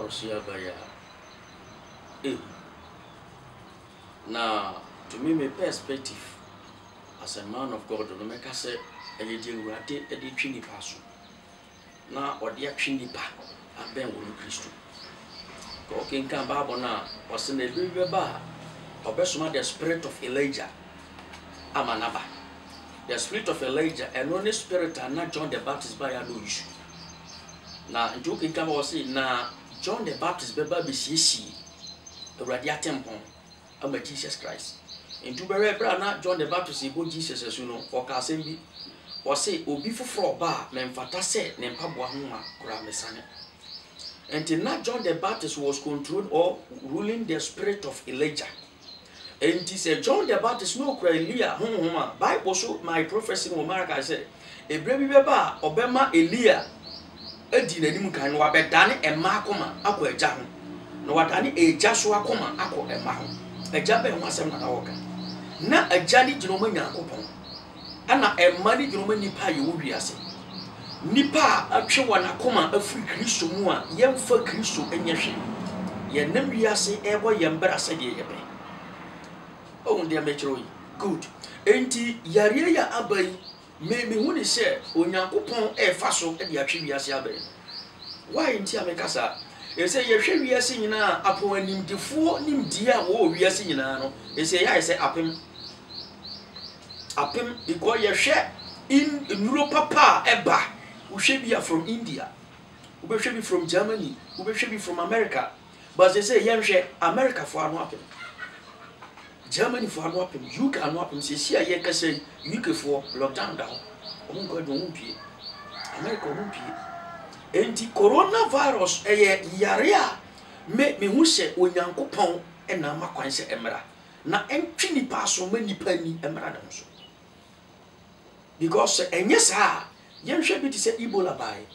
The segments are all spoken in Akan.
virus ya baya. Now, to me, my perspective as a man of God, no make us say, a little ratty, a little pass. Now, or the action nipa, and then will Christ. Talking can Babona was in a river bar, or best the spirit of Elijah. Amanaba. The spirit of Elijah and only spirit and not John the Baptist by a no issue. Now, joking come or say, now, John the Baptist by Baby CC, a radiatum pond. I'm a Jesus Christ. In two very brana, John the Baptist, he go Jesus as you know, or Casembi, or say, O be for bar, Memfata said, Nempabuahuma, Gramesane. And not John the Baptist was controlled or ruling the spirit of Elijah. And he said, John the Baptist, no Elia, Bible so my prophecy in America said, a baby beba, Obama Elia, a dinner can wabedani and Marcoma, Aqua Jam, no what any a Joshua Coma, Aqua and Mahon. A Japan was a Oka. Na a Jani Jomania Copon. And a money Jomani Pai Uriasi. Nipa a Chewana Coma, a free Christo Mua, young for Christo and Yashi. Yanemiasi ever Yambera said ye. Oh, dear Metro, good. Enti Yaria Abbey, maybe when he said, Unyakupon e faso and Yachiviasi Abbey. Why in Tiamekasa? They say, we are singing upon him before him, dear, we are singing. They say, I say, up him, because you share in Europe, Papa, Eba, who should be from India, who should be from Germany, who should be from America. But they say, young share America for an weapon, Germany for an weapon, UK and weapon, say, I can say, UK for lockdown down. Oh, God, won't be America, won't be. Enti coronavirus yarea me hu se onyankopon na makwan se emra na entwi nipa so mani pani emra dem so because enye sa yenhwe bi ti se Ebola bai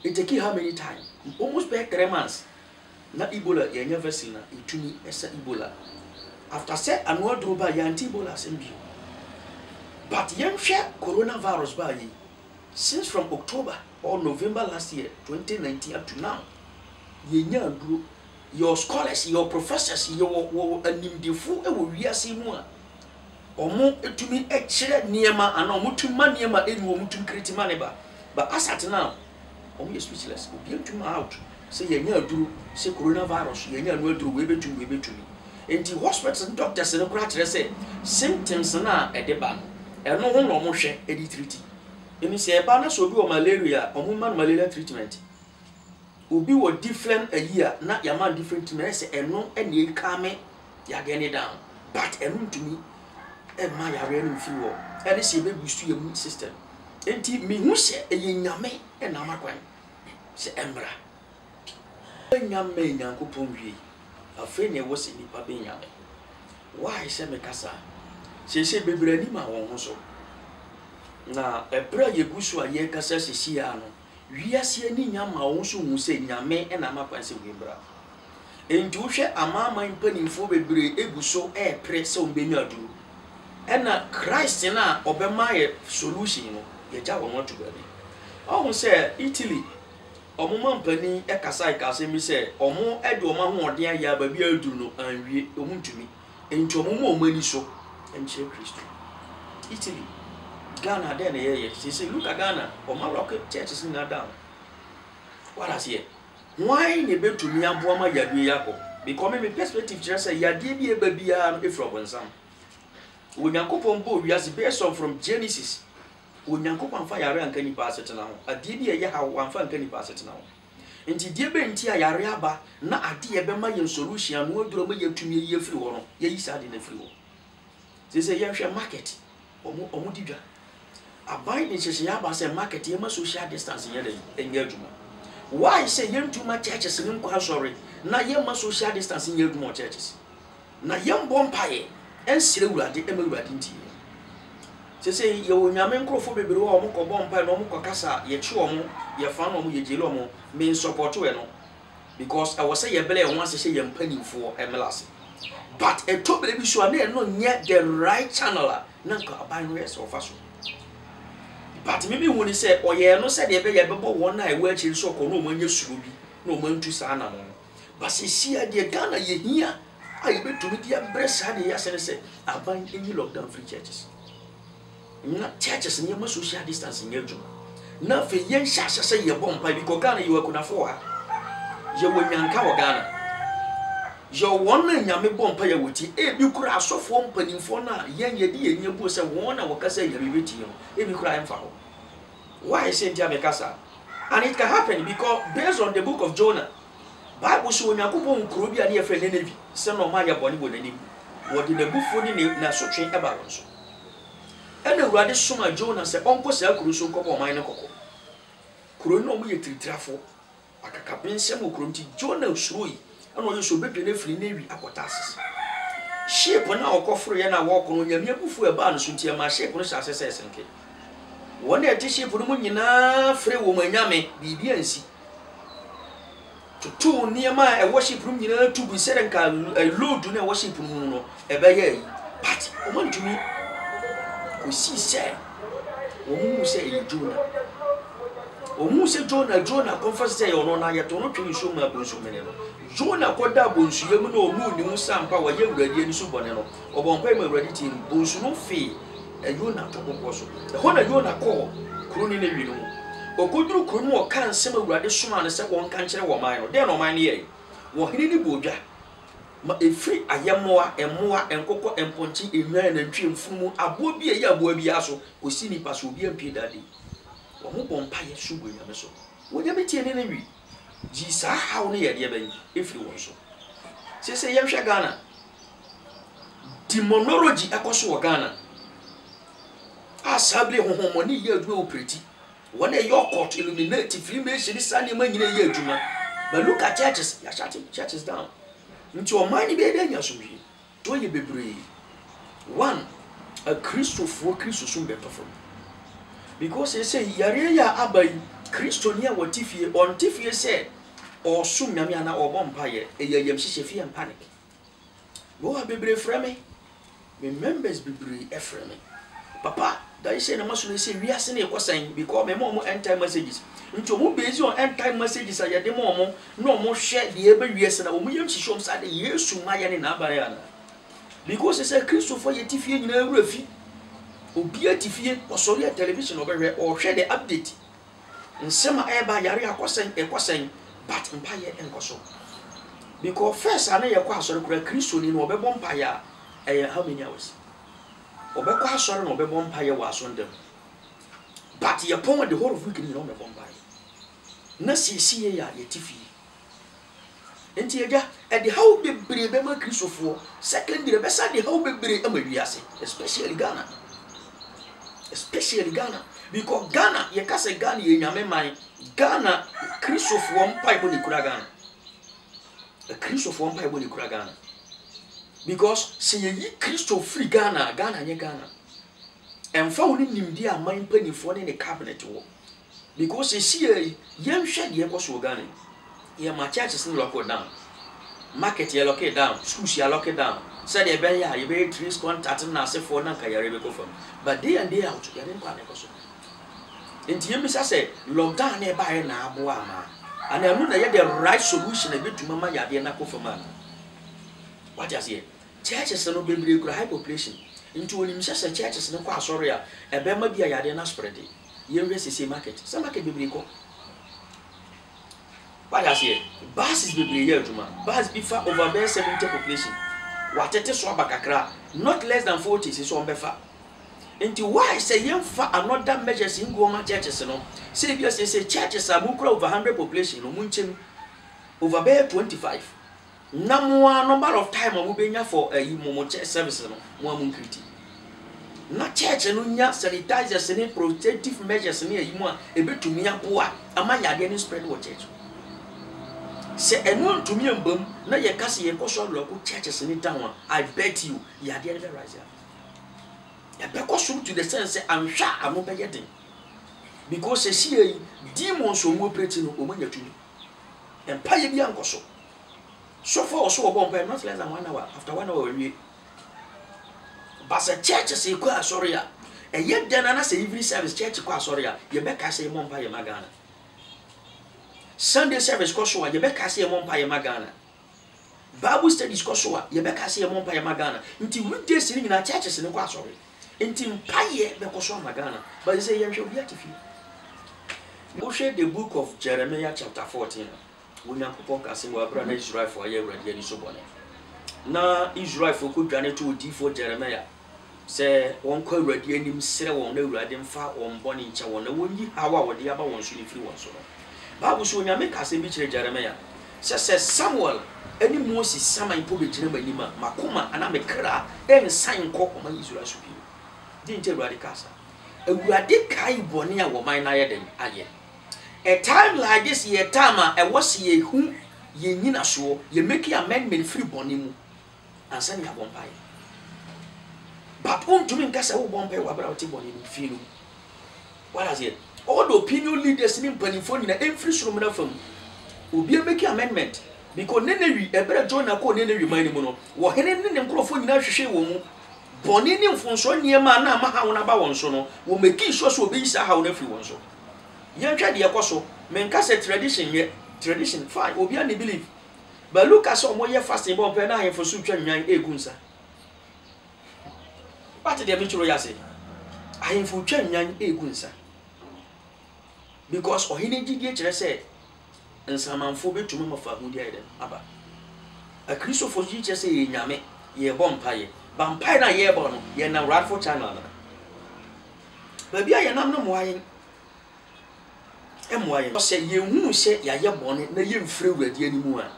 it take how many time almost by 3 months na Ebola yenya vaccine na itumi esa Ebola after say anwo droba ya anti Ebola sembi but yenhwe coronavirus bai since from October or November last year, 2019 up to now, your scholars, your professors, your animdefu, we are seeing more. Or more to me, excellent Niema and Omutu Maniema, and Omutu Critimaneba. But as at now, only speechless, we to out. Say, do say coronavirus, no do we to me. And the hospitals and doctors and the say symptoms now at the ban, and no one almost share any treaty. And you say, Bana so be malaria, or woman malaria treatment. Will be what different a year, not your man different to me, and no, and ye come, ya get it down. But a room to me, and my arena fuel, and it's a baby to your mood system. And me who say a yame and Namakwan, say Embra. Young man, Yanko Pombi, a friend was in the Pabina. Why, Semekasa? She said, Baby, Nima won't so. Na ebra yegusu aye kasa sisia no wiase ani nyama wo so hu se nyame na makwanse webra enti wo hwe amama mpanimfo bebre eguso pre se ombenya aduru na Christ na obema ye solution no ye ja wo to baby ohun se Italy omuma mpani kasa mi se omo ede oma ho ode aya ba bi aduru no anwie omuntumi enti omuma omani so enche Christ Italy Ghana then she say look at Ghana or my rocket churches in that down. What I say? Why ne be to me aboama yadu yako? Because me perspective just say yadi bi e baby a from onsam. Onyankopon bo wiase based on from Genesis. Onyankopon fa yare anka ni pa setena ho. Ade bi ye ha wanfa anka ni pa setena ho. Enti die be nti a yare aba na ade ye be ma ye solution no aduro ma ye tumi ye free ho no. Ye yi sa de na free ho. Say ye hwe market. Omo didwa. Abai ni chese ya ba say market ye ma social distance ye dey enye aduma. Why say ye ntuma churches ni nkwa sorry na ye ma social distance ye aduma churches. Na ye mbɔ mpae ensire wurade emawurade nti. Say ye onyame nkrofo bebre wo omo kɔbɔ mpae na omo kɔkasa ye che omo ye fa na omo ye jele omo me support we no because I was say ye bele e wan say ye mpanimfo emelase. But a top baby so na no nye the right channel na nka abai no yes of aso. But maybe when he say, oh, yeah, no, said, ye be bebo one night where she so call no man, you sruby, no man to sana. basisia de Ghana ye hia I bet to media breast had a say about any lockdown free churches. Not churches near my social distancing your job. Not for young shasha say your bomb by because Ghana you are afford. You will yanka Ghana. Your one man yammy bomb pay with you. If you could have so form penny for now, young yedi and your boss and one hour say you're with you. If you cry and foul. Why Saint Yamekasa? And it can happen because based on the book of Jonah. Bible show na kubo nkrobi ani efre ne nevi se no ma ya boni bo nanim wo de nabufo ni na so twen eba won so ena urade soma Jonah se onko se akuru so nkobo man ne kokko kuro no mu ye tiritrafo akaka bensem okuro nti Jonah usuro yi ena oyo so bedwe na firi nevi akota asese sheep na okoforo ye na wo kono nyame abufu eba no so nti ma sheep no sha asese esenke wona e ti sheep no mu nyina fre wo manyame bibi ansi to near a worship room, you know, to be said and can load to a worship room, a bay. But I want to me, we see, say, who say Jonah. Who say Jonah, confess say, or no, I don't know show my bones. Jonah got that bones, you know, moon, you some power, young ready and superno, or one payment ready to bones, no fee, and you're not talking also. The whole Jonah call, crooning, you know. Okudru krumu kan sema urade suma ne se won kan kire wo man no de no man ye wo hini ni bodwa ma efri ayemoa emoa enkoko emponchi enwan na ntwe mfumu abo bi ye abo bi aso osi ni paso bi ampie dade wo mo bompa ye sugo nyame so wo nyame tie ne wi ji sa hawo ne ye de ban efri won so se ye hwe Ghana demonology akoso wo Ghana asable honhomoni ye adua operati when a your court illuminated Freemason is Sunday man in a year, Juma. But look at churches, you're shutting churches down. Into your mind, be then, yes, do you be brave? One, a Christo for Christo soon better from. Because they say, Yaria Abai, Christo near what Tiffy, or Tiffy said, or soon Yamiana or Bompire, a Yamsi and panic. Go be brave, Fremy. Remembers be brave, Ephraim. Papa. That is a say we are saying because my mom end time messages. Into more based on end time messages, I had the mom no more share the every years and we show some side the years to my and Abariana. Because it's a Christopher Yetifi in a refi, or be a Tifi or sorry a television over or share the update. In summer air by Yaria Quasan, but Empire and Cosso. Because first I know a quasar Christian in Obe Bompire, how many hours? Obekwa sorry no be bompire was on them. But ye pon the whole of week in no be bompire. Na see ya ye tifi. Enti eja e de how be brave be ma Christopher. Secondly be say de how be brave e ma wiase, especially Ghana. Especially Ghana because Ghana ye ka say Ghana ye nyame man. Ghana Christopher on pipe ni kura Ghana. A Christopher on pipe ni kura Ghana. Because say ye Christo free Ghana nye Ghana. And found him dear mind penny for in the cabinet war. Because they see a shed ye was Ghana. Ye my churches in lock down. Market ye lock it down, schools ye lock it down. Said ye be ya, ye be trees contact and say for Nanka Yarebe from. But day and day out, ye didn't panic also. And to him, say, lockdown nearby na boama. And I know that the right solution a bit to Mama Yadiana for man. What does he? Churches are no baby high population. Into him says a churches no qua sorry, a bema be a yadena spread. Ye race market. Some market be go. What does he? Bass is baby here to man. Bass be far over there 70 population. What it is swabakakra, not less than 40 is on befa. Into why say young far are not that measures in Goma churches no. Say yes, say churches are more over 100 population, no munchim over there 25. Number of time I will be for a momo church service no one criti. Na church no nya sanitizers and protective measures near you a bit to me a poor am I again spread what church. Say and one to me and boom, na ye kasi ye koso local churches in town. I bet you ya the other rise. Ya because to the sense I'm sure I'm not getting. Because they see demons so more pretty no when you and pay be uncle. So far, so bomb not less than 1 hour. After 1 hour, we. But a church say, "Qua sorry," and yet then I say every service church qua sorry. You better say Mompire Magana. Sunday service cost you better say Mompire Magana. Bible studies ko so a ye be ka se ye mompa ye magana nti weekdays ni nyina churches ni kwa sorry nti mpaye be ko so magana but say ye hwe obi atifi wo hwe the book of Jeremiah chapter 14 wonyankopon ka se wa bra na Israel for ye awrade ani so bone na Israel for ko dwane to odi for Jeremiah se won ko awrade anim sere won na awrade mfa won bone nche won na wonyi hawa wode aba won so ni firi won so no Bible so nyame ka se bi kire Jeremiah se Samuel any Moses saman po be jina manima makoma ana mekra en san ko o man Israel so bi din te awrade kasa awrade kai bone a wo man na ye den aye a time like this ye time a was ye hu ye nyina so ye make amendment free bone mu ansa ni abompai but on to me nkasa wo bompai wa bra wote bone mu fi no what is it all the opinion leaders ni mpanifo ni na every soro na fam obi make amendment because nenewi ebere Jonah ko nenewi man mu no wo hene ne nkrofo nyina hwehwe wo mu bone ni mfonso niema na ma ha wona ba won so no wo make sure so obi isa ha wona free won so yantwa de yakoso menka se tradition fine obi an believe but look at some ye fasting bon pe na ahemfo so twa nwan egunsa what the me churo ya say ahemfo twa nwan egunsa because ohine gidie kire say nsamanfo betumi mafa hudi ayden aba a Christopher ji kire say ye nyame ye bompaye bampaye na ye bo no ye na radful channel na ba bia ye nam no moayen emoye say ye hu se ya ye bone na ye mfre awrade animu a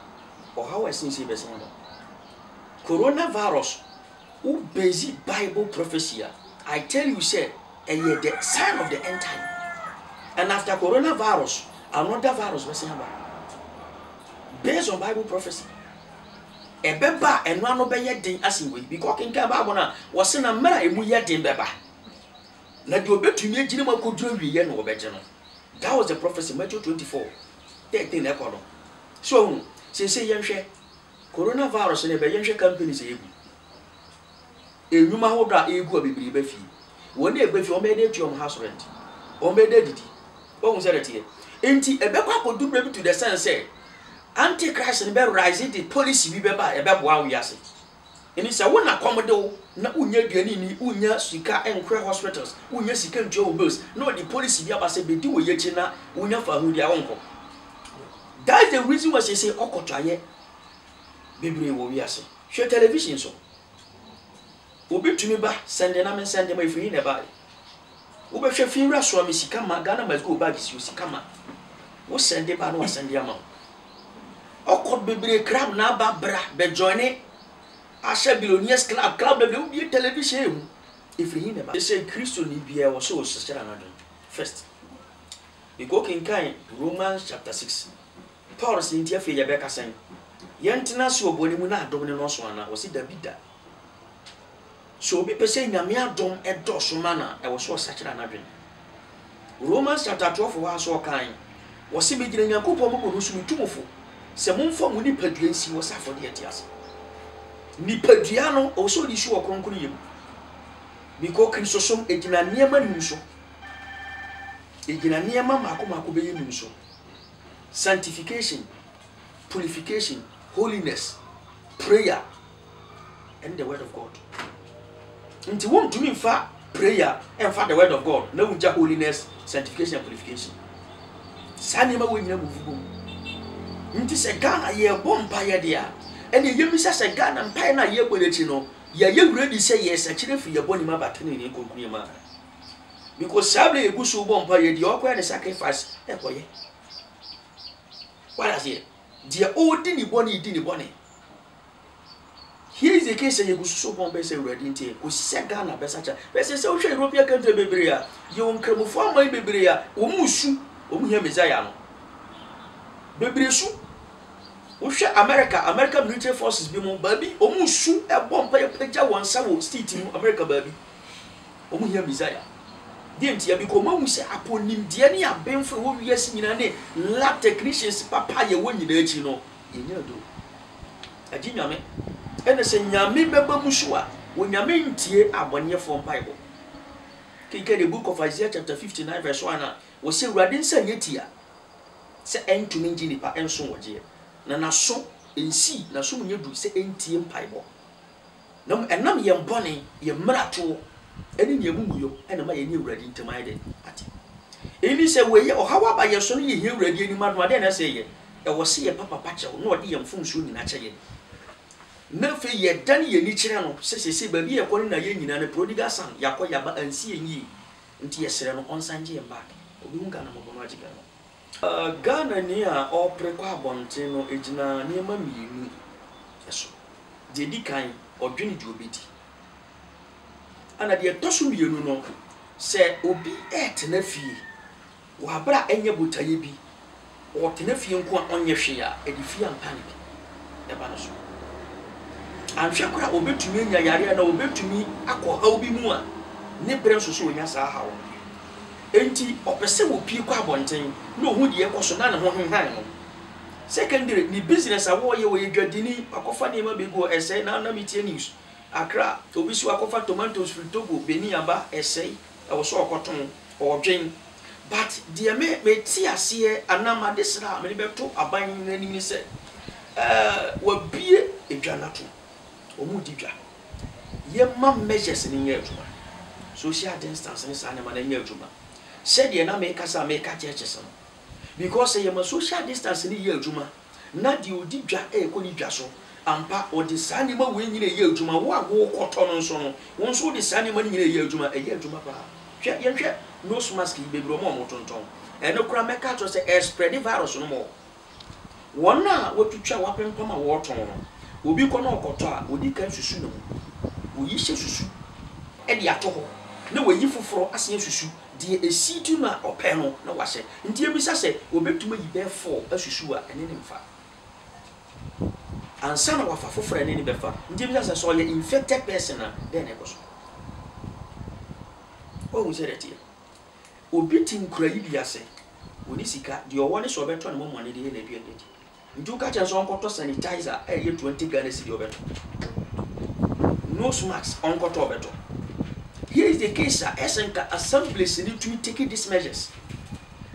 o how asinsi be sen coronavirus who busy Bible prophecy I tell you say the sign of the end time and after coronavirus another virus be sen based on Bible prophecy ebeba eno ano be ye den asinwe because kinka Bible na wo se na mara emu ye den beba na de obetumi agine makoduro wiye no obeje no. That was the prophecy, Matthew 24:13 echo. So, say yenhwe coronavirus ne be yenhwe companies egu. Enuma hoda egu abibiri ba fi. Woni egba fi o me dey tuom house rent. O me dey didi. O hu say that here. Enti ebekwa kodubra bi to the sense say antichrist ne be rise the policy bi be ba e be boa wi ase. Eni say wona komode wo na unya duani ni unya sika enkre hospitals unya sika njo bills no the policy bi abase be di wo yechi na unya fa hu dia wonko. That's the reason why say okotaye bebre wo wi ase. Hwe television so obi tumi ba sende na men sende ma ifiri ne ba wo be hwe finra so am sika ma Ghana must go back si sika ma wo sende ba no sende ama okot bebre crab na ba bra be join Asha billionaires club be be television if you never they say Christo ni bia was so sister another first we go in kind Romans chapter 6 Paul say ntia fe ya be kasan yentina so oboni mu na adom ne no so ana was Davida so obi pese nyame adom edo so mana e was so sister another Romans chapter 12 was so kind was be gina nyankopon mo no so tumofo se momfa mu ni padua nsi was afode etias ni padua no o so di su okronkron yem because Kristo som ejina niema nimso ejina niema mako be nimso sanctification purification holiness prayer and the word of God nti won to me fa prayer and fa the word of God na unja holiness sanctification and purification sanima wo nyina bufugo nti se Ghana ye bompa ye dia ene yemisa se Ghana mpai na ye bolechi no ya ye ready say yes akire fi ye boni ma batene ni konkuni ma because sable egusu bompa ye dia okwa ne sacrifice e koye what is it dia odi ni boni here is the case ye egusu bompa say ready nti ko se Ghana besacha bese se wo hwe European country bebre ya ye wonkramufo amai bebre ya wo musu wo mu hia Messiah no bebre su Ushe America military forces bi mo baby omu su e bompa ye peja wonsa wo state mu America baby omu hia Messiah die ntia bi ko mawu se aponim die ne abenfo wo wiase nyina ne lab technicians papa ye wo nyina achi no yenya do agi nyame ene se nyame beba musu a wo nyame ntie abonefo Bible kike the book of Isaiah chapter 59 verse 1 wo se urade nsa nyetia se entumi ngini pa enso woje na naso ensi na so munye du se entie mpaibo nam enam ye mbone ye mrato eni ne mumuyo ena ma ye ni awurade ntemai de ate eni se we ye ohawa ba ye so no ye hi awurade ni madu ade na se ye e wo se ye papa pache no ode ye mfumso nyina kye na fe ye dan ye ni kire no se ba bi ye ko na ye nyina na prodigal son yakoya ba ansi enyi nti ye sere no onsanje ye back obi hunka na mo bono ajiga no Ghana ni a oprekwa abonte no ejina niema mienu eso de di kan odwene di obedi ana de toso mienu no se obi etena fie wa bra enye botaye bi o tena fie nko onye hwe a edi fie ampane bi e ba no so anhwe kora obetumi nya yare na obetumi akọ haw bi mu a ne brɛ so onya saa hawo enti opese wo pie kwa abonten no hu de ekoso na ne ho henhan no secondary ni business awo ye wo yedwadini akofa ne ma bego ese na metie news Accra obi so akofa tomatoes from Togo Benin aba ese e wo so okoton odwen but de me ti ase anama desra me beto aban nani ni se wa bie edwanato omu didwa ye ma measures ni nye adwuma social distance ni sa ne ma na nye adwuma said ye na me kasa me ka churches no because ye ma social distance ni ye adwuma na di odi dwa e ko ni dwa so ampa odi sa ni ma we nyina ye adwuma wo ago koto no so no won so odi sa ni ma nyina ye adwuma pa hwe ye hwe nose mask be bro mo tonton e no kura me ka to say e spread virus no mo wona wotutwa wapempama wo ton no obi ko na okoto a odi kan susu no wo yi hye susu e de ato ho na wo yi foforo ase susu de esitu na ope no na wahye nti ebisa se obetuma yi be 4 asusu a ene ne mfa ansa na wafa foforo ene ne befa nti ebisa se so ye infected person na then e go so o mu sere tie obi tinkura yi biase woni sika de owo ne so beto na mo mo ne de na bia de nti uka cha so onkoto sanitizer e ye 20 Ghana cedi obeto nose mask onkoto obeto. Here is the case SNK assemblies need to take these measures.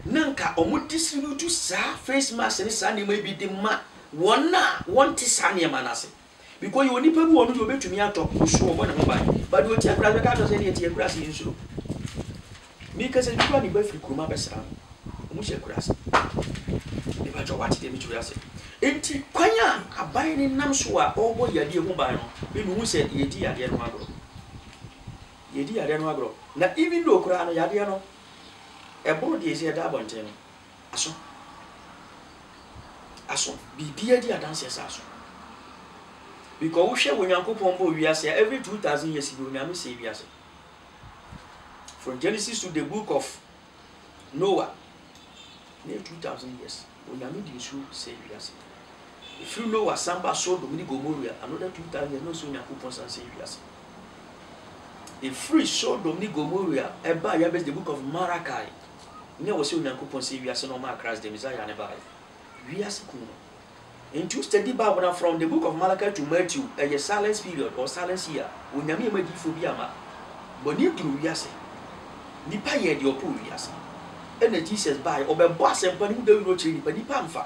Nanka omu distribute sa face mask ni sa ni maybe the ma one tisani manase. Because you nipa bu onu obetu mi atop so obo na mobile. But we tia kra ka to say the kra si insuro. Mi ka se bipa ni ba firi kuruma besra. Omu she kra si. Ni ba jo wati de mi chura se. Enti kwanya aban ni nam so a obo yade hu ban no. Mi hu se yedi yade no agro. Yedi yade no agro. Na even though kra no yade no e bro de ese da bonten aso bibia di adanse aso because we share Onyankopon bo wiase every 2000 years we nyame say wiase from Genesis to the book of Noah near 2000 years we nyame di so say wiase if you know Samba Sodom ni Gomorrah another 2000 years no so Onyankopon say wiase if free Sodom ni Gomorrah e ba ya the book of Malachi ne wo say Onyankopon say wiase no ma Christ the Messiah ne ba wiase kuno. And to study Bible from the book of Malachi to Matthew, a silence period or silence year, when Yami made for Biama, but you do Yase. Nipa ye the Opu Yase. And the Jesus by or boss and Panu de Rochi, but Nipamfa.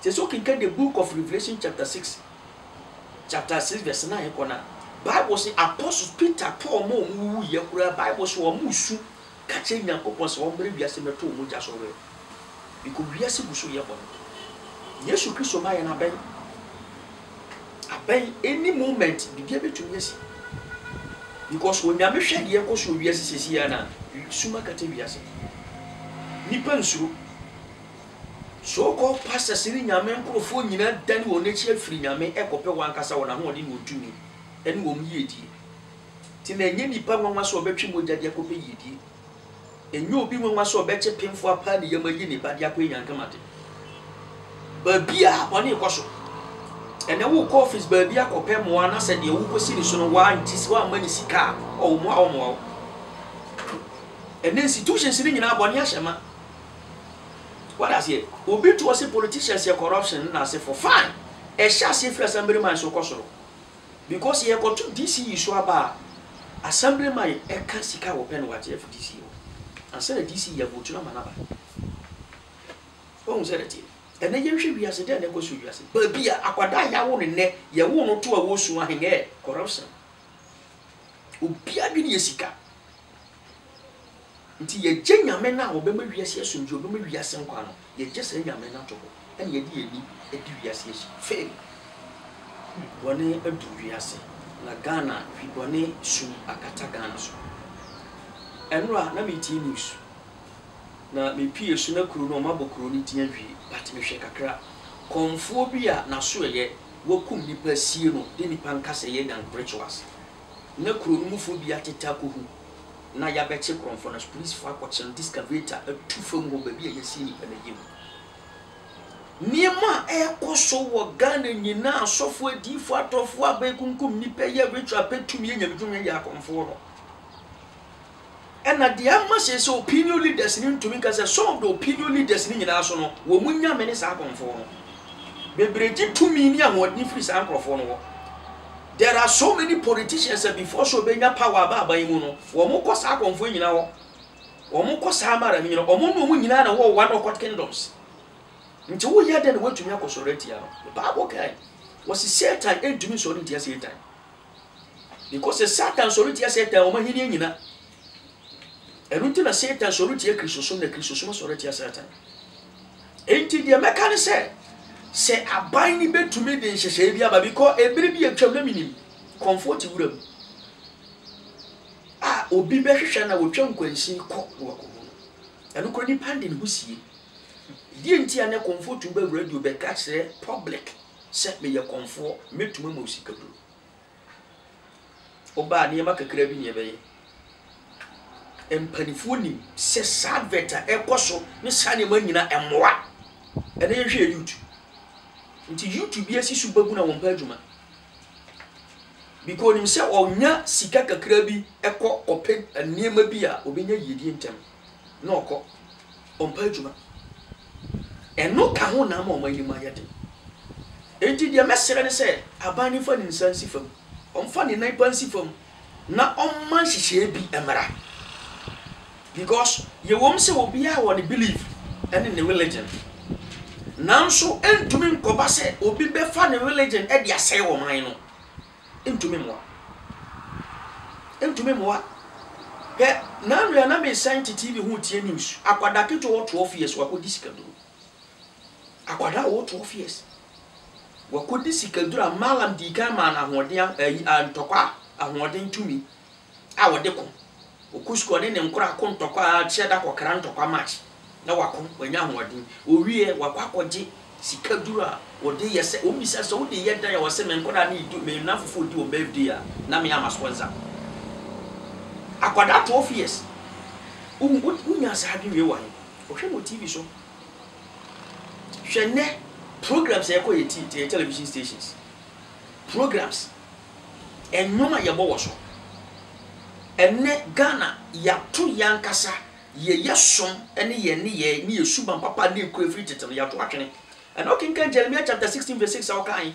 So can get the book of Revelation, chapter 6, verse 9. Bible say Apostles Peter, Paul, Mo, Yakura, Bible so Musu, catching Yakopos, or Brivias in the two Mujas away. Because we are so yapon. Yes, you Christo my and aben any moment be given to yes. Because when you are shed the echoes of yes, is here now, Suma Catavias. Nipansu so called pastors in your men phone, you know, then will nature free your men echo one cassa on a holding would do me, and won't ye. Till any Pama was so betting with that Yacope ye. And you be one was so better painful a party, you may get bad Yaque and Kamati. But be a one cosso. And the walk off is Babia or Pemoana said the Uko City so one, tis one money car or more. And the institution sitting in our Bonyashama. What I say? Obi to us a politician say corruption and I say for fine. A chassis for assemblyman so cosso. Because he got to DC issue about assemblyman a Cassica open what for DC. And said DC Yabuchuna Manaba. Oh, said it. ene ye hwe wiase de na ko so wiase ba bia akwada ya wo ne ye wo no to a wo su ahenge corruption obi adwene yesika nti ye gye nyame na wo be ma wiase asomdwo be ma wiase nkwa no ye gye se nyame na to ho ene ye di eni edi wiase esi fe woni adu wiase na Ghana fi woni su akata Ghana so enra na me ti news na me pie su na kuru no mabokuru ni tia hwi but me hwe kakra konfo bi a na so ye wokum nipa sie no de nipa nkasa ye dan rituals na kuru no mufo bi ateta ko hu na ya beche konfo na police for akwachel discavator atufam ho ba bi a yesi nipa na yim niema ekoso wo Ghana nyina asofo adifo atofo abekunkum nipa ye ritual petum ye nyamedum ye akonfo no and at the amase so opinion leaders ni ntumi ka say some of the opinion leaders ni nyina so no wo munya me ne sa akonfo no bebreji tumi ni ahodi free sa akonfo no. There are so many politicians that before so benya power ba mu no wo mo ko sa akonfo nyina wo wo mo ko sa amara nyina wo mo no mu nyina na wo one of kingdoms nti wo ya den watumi akosoreti ya no Bible kai was Satan entumi so ntia Satan because the Satan so ntia Satan o mahini nyina enu na Satan so ntia Kristosom na Kristosom so ntia Satan enti de meka ne se aban ni betumi de nhyehyɛ bi aba because ebere bi atwam na minim comfort wuram obi behwehwɛ na wotwam kwansi kɔ wako enu ko ni pande ne husie die ntia ne comfort ba radio be ka kyerɛ public se me ye comfort metuma ma osikaduro oba ne ma kakra bi ne bɛyɛ empanifo nim se sadveta ekoso ne sane ma nyina emmoa ene ye hwɛ YouTube nti YouTube yesi subagu na wompa adwuma because nim se onya sika kakra bi ekɔ open niema bi a obenya yedie ntem na okɔ ompa adwuma eno ka ho na ma omanyi ma yade enti dia mesere ne se abani fa ni nsansi fam omfa ni nan pansi fam na omman hyehyɛ bi emra because ye wom se obi a won believe and in the religion nanso entumi nkoba se obi be fa ne religion e dia sey wo man no entumi moa ke na nria na me science TV hu tie news akwada keto wo 12 years wakodi sikaduro akwada wo 12 years wakodi sikaduro malam di kama na hoden antokwa ahoden tumi a wode ko okusko ne nkora kontokwa a cheda kokra ntokwa match na wako wanya hoden owie wakwakoje sikaduro a wode yese obisa so wode yeda ya wose me nkora na idu me na fufu di o birthday a na me ama sponsor akwada 12 years unya sabi we wan ohwe mo TV so hwene programs e ko ye television stations programs enoma ye bo wo so enne Ghana ya to yankasa ye yesom ene ye ne ye suban papa ne ko efri tetem ya to atwene and okinkan Jeremiah chapter 16 verse 6 awokan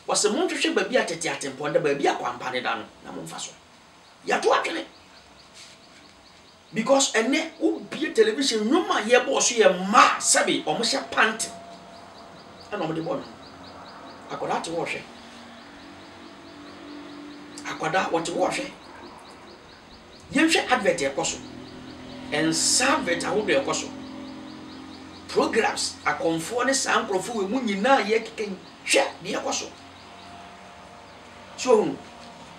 was a monhwehwe ba bi atete atempo nda ba bi akwampa ne da no na momfa so ya to atwene because ene ubie television nyoma ye bo so ye ma sabi omo hye pant ana omo de bo no akoda te wo hwe akoda wo te wo hwe yenhwe advert ekoso en servet ahodo ekoso programs akonfo ne sankrofo we mu nyina ye keken hwe de ekoso so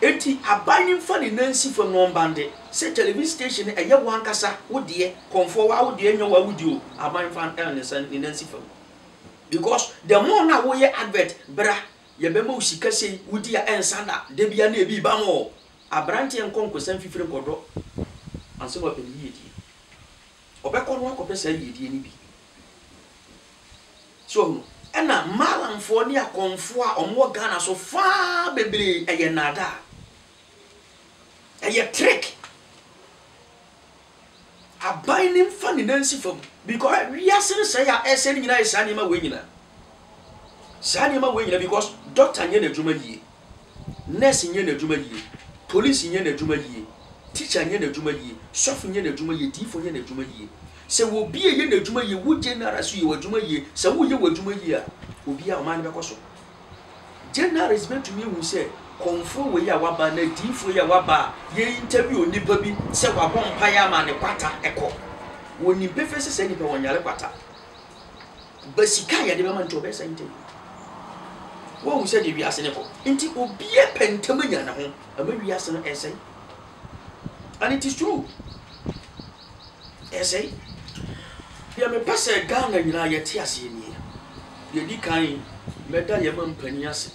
enti abani fa ne nansi fam no bande se television station eye wankasa wo de konfo wa wo de enyo wa wudio abani fa ne nansi fam because the more na wo ye advert bra ye be ma usika sei wudi ya ensanda de bia na ebi ba mo abrante enkonko san fifire kodo anso ba peli yedi obekọ no akọ pesa yedi ni bi so ena malamfo ni akonfo a omwo Ghana so fa bebre eye nada eye trick abainim fa ni nansi fam because we are say ya ese ni nyina isa ni ma we nyina sa ni ma we nyina because doctor nye na dwuma yie nurse nye na dwuma yie police nye na dwuma yie teacher nye na dwuma yie chef nye na dwuma yie tifo nye na dwuma yie se wo bi ye na adwuma ye wo general so ye adwuma ye se wo ye adwuma ye a obi a o man be koso general is meant to me who say konfo we ya waba na difo ya waba ye interview onipa bi se wabon pa ya ma ne kwata eko woni pefese se nipa wonyale kwata basika ya de be man to be sa interview wo hu se de wi ase ne ko nti obi e pentamanya na ho ama wi ase no esai and it is true esai ya me pese Ghana nyina ye ti ase ni ye di kan meda ye mampani ase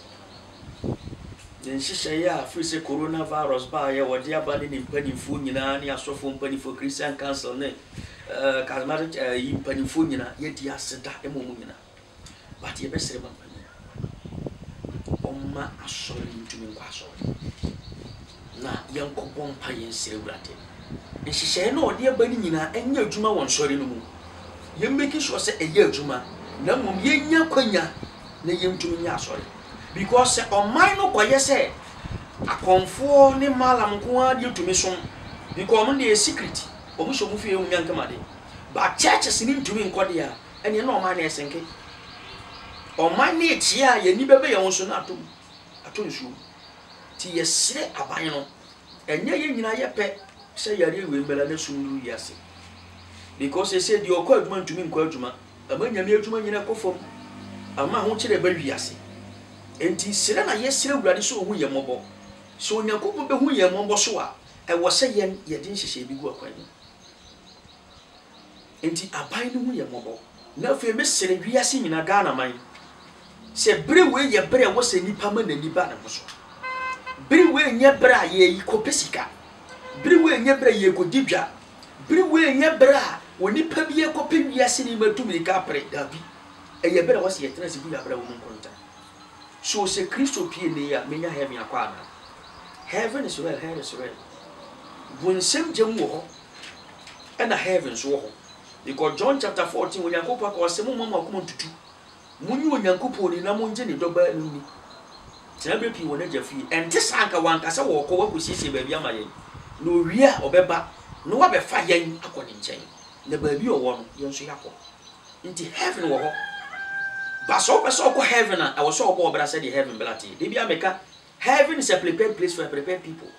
yen hihye ya free se coronavirus ba ye wode abade ni mpanifo nyina ni asofo mpanifo Christian Council ne charismatic yi mpanifo nyina ye di ase da emomu nyina but ye besere mampani omma asori ntumi nkwa asori na yankobon pa yen sire wurade nhihye na ode abani nyina enya adwuma won sori no mu ye make sure se eye adwuma na mum ye nya kwanya na ye ntumi nya asori because on mine no koye se akonfo ni malam ko ade tumi som because on the secret omu so mu fie unya nkamade but churches ni ntumi nkode a ene na o man na esenke o man na etia ye ni bebe ye wonso na atom nsu ti ye sire aban no enye ye nyina ye pe se yare we mbela na sunu yase because they say the okwa adwuma ntumi nkwa adwuma amanya me adwuma nyina kofom ama ho kire ba wiase enti sire na ye sire wurade so hu ye mobo so nyakopo be hu ye mobo so a e wo se ye din hyehye bi gu akwan enti aban no hu ye mobo na fe me sire wiase nyina Ghana man se bere we ye bere wo se nipa ma na nipa na so bere we nye bere a ye ikopesika bere we nye bere ye kodidwa bere we nye bere a woni pa bi ye kope wiase ni matumi ka pre dabi e ye bere wo se ye tena se bu ya bere wo nkonta so se Kristo pie ne ya menya heaven akwa na heaven is real, hell is real. When same jam wo and a heaven so ho because John chapter 14 when Yakob ko se mo mama ko ntutu munyu Onyankopon ni na mo nje ni doba ni tena pi wona jafi ente sanka wanka se wo ko wakosiesie ba bi amaye no wia obeba no wa be fa yen akoni nchen na ba bi owo no yen so yakọ nti heaven wo ho ba so pe so ko heaven a wo so obo obra se the heaven belati de bi ameka heaven is a prepared place for prepared people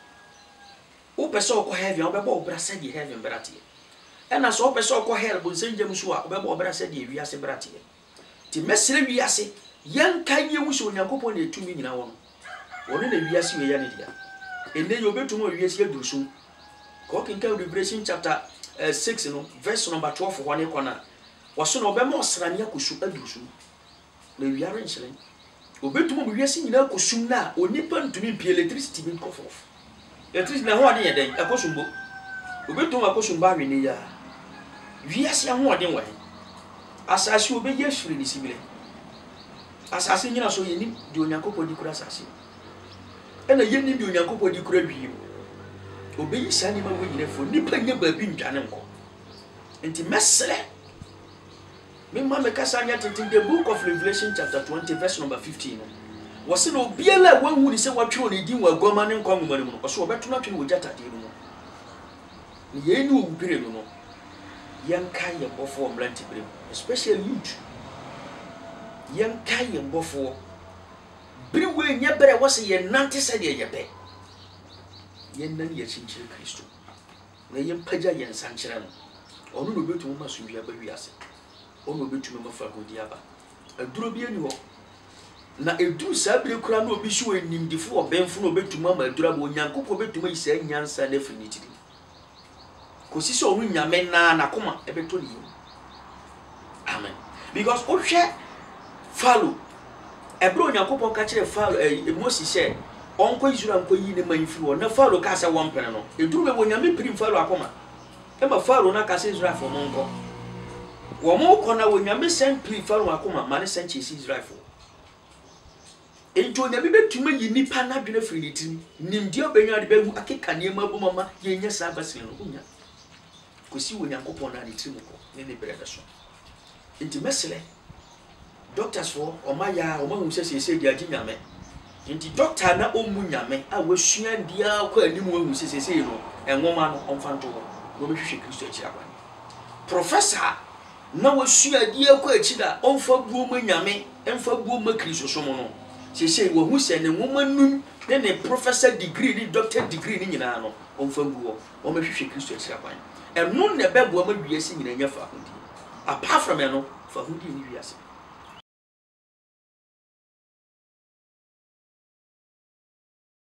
o pe so ko heaven obeba obra se the heaven belati ena so pe so ko hell bo nsenjem so a obeba obra se the wi ase belati ti mesere wi ase yan kan ye wuso Onyankopon na etumi nyina wo no na wi ase we ya ne dia ene yo betum wi ase adusu ko kinka Revelation chapter 6 no verse number 12 ho ne kona waso na obema osrane akosu adusu na wi are nhyelen obetum wi ase nyina akosum na onipa ntumi mpie electricity bi kofof electricity na ho ade ye den akosumbo obetum akosumba wi ne ya wi ase ho ade wa asase obeje afiri ni sibile asase nyina so yeni di Onyankopon di kura asase ena yeni di Onyankopon di kura wi obeyi sani ma wo nyina fo nipa nya ba bi ndwane nko enti mesele me ma me kasa nya tintin the book of Revelation chapter 20 verse number 15 wose no biela wanhu ni se watwe ni din wa goma ne nkwa ngoma ne mu no so obeto na twe ni wogya tade no ni yeni wo bire no yanka ye bofo omlanti bire especially youth yanka ye bofo bire we nya bere wose ye nante se de ye be yen nan ye chinchire Kristo na yen paja yen sanchire no onu no betu ma so bia ba wiase onu betu ma fa godi aba aduro bia ni ho na edu sa bire kura na obi hwe nimdifo obenfo no betu ma adura ba Onyankopon betu ma isa nyansa na finiti kosi so onu nyame na koma ebeto ni amen because o hwe Pharaoh ebro Onyankopon ka kire Pharaoh Moses say onko Israel nko yi ne manfi wo na Pharaoh ka se won pere no eduru be wonyame prim Pharaoh akoma e ma Pharaoh na ka se Israel fo monko wo mo ko na wonyame send prim Pharaoh akoma ma ne send chi Israel fo ento nyame betuma yi nipa na dwene firi ne tim nimdi obenwa de behu akeka ne ma bo mama ye nya sa basin no nya kosi Onyankopon na ne tim ko ne ne bere da so enti mesele doctors for omaya omahu se dia gi nyame nti doctor na omu nyame a wasua dia kwa animu ahu se no enwoma no omfanto ho no behwehwe Kristo akira kwa professor na wasua die akɔ akyi da ɔmfa buo ma nyame ɛmfa buo ma kristo so mo no sesei wo hu se ne nwoma num ne professor degree ne doctor degree ni nyina no ɔmfa buo ɔmahwehwɛ kristo akyi akwan ɛno ne bɛboa ma wiase nyina nya fa hodi apart from ɛno fa hodi ni wiase